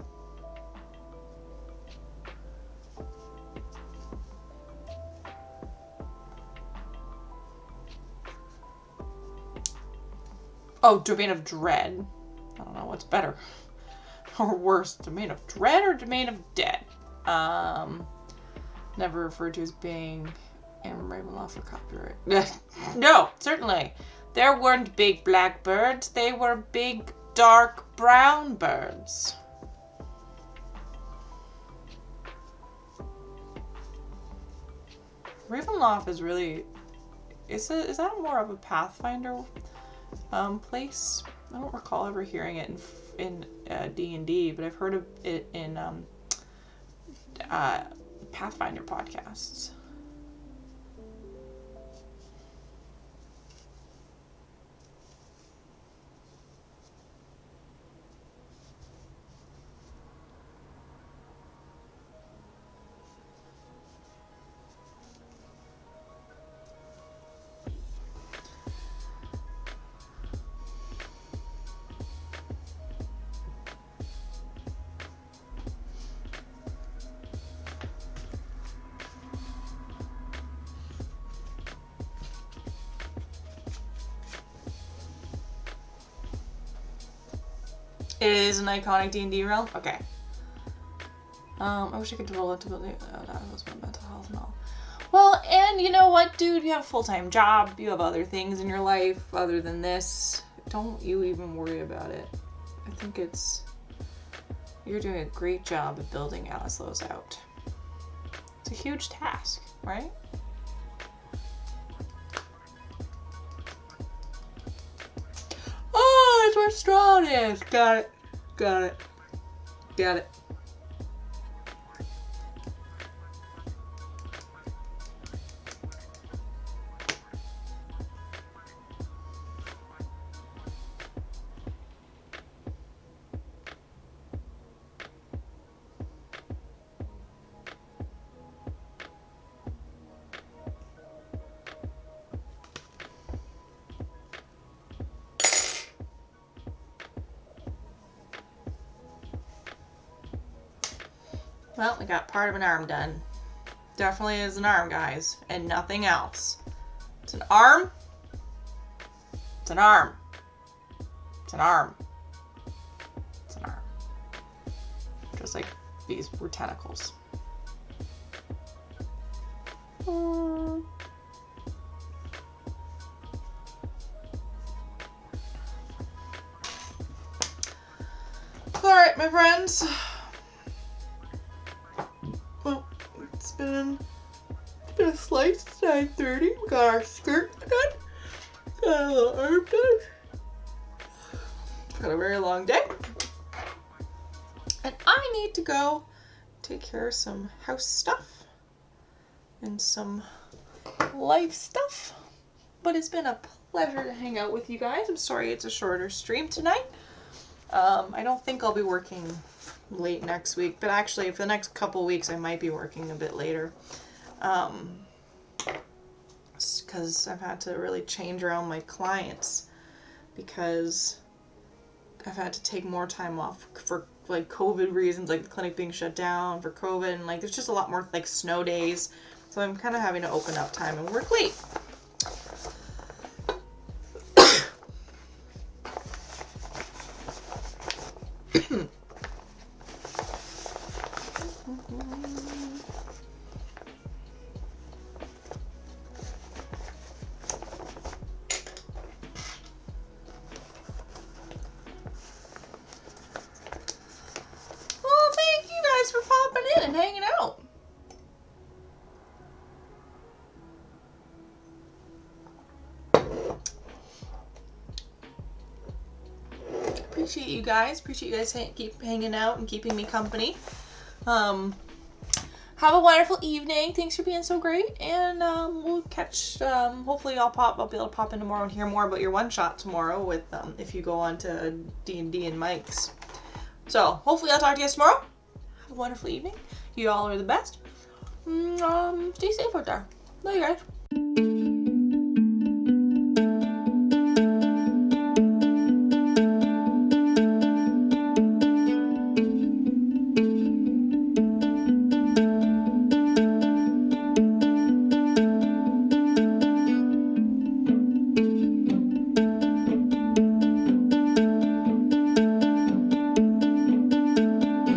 Oh, domain of dread. I don't know what's better or worse, domain of dread or domain of dead. Never referred to as being in Ravenloft for copyright. No, certainly. There weren't big black birds. They were big dark brown birds. Ravenloft is really... Is that more of a Pathfinder place? I don't recall ever hearing it in D&D, but I've heard of it in Pathfinder podcasts. It is an iconic D&D realm? Okay. I wish I could roll it to build it. Oh, that was my mental health and all. Well, and you know what, dude? You have a full-time job. You have other things in your life other than this. Don't you even worry about it. I think you're doing a great job of building Alislow's out. It's a huge task, right? Oh, that's where straw is. Got it. Got it. Got it. Well, we got part of an arm done. Definitely is an arm, guys, and nothing else. It's an arm. It's an arm. It's an arm. It's an arm. Just like these were tentacles. Alright, my friends. Well, it's been a slight 9:30. We got our skirt done. Got a little arm done. Got a very long day. And I need to go take care of some house stuff and some life stuff. But it's been a pleasure to hang out with you guys. I'm sorry it's a shorter stream tonight. I don't think I'll be working late next week, but actually for the next couple weeks I might be working a bit later, because I've had to really change around my clients because I've had to take more time off for like COVID reasons, like the clinic being shut down for COVID, and like there's just a lot more like snow days, so I'm kind of having to open up time and work late. appreciate you guys. Appreciate you guys keep hanging out and keeping me company. Have a wonderful evening. Thanks for being so great. And we'll catch, hopefully I'll be able to pop in tomorrow and hear more about your one-shot tomorrow with, if you go on to D&D and Mike's. So, hopefully I'll talk to you guys tomorrow. Have a wonderful evening. You all are the best. Stay safe out there. Love you guys.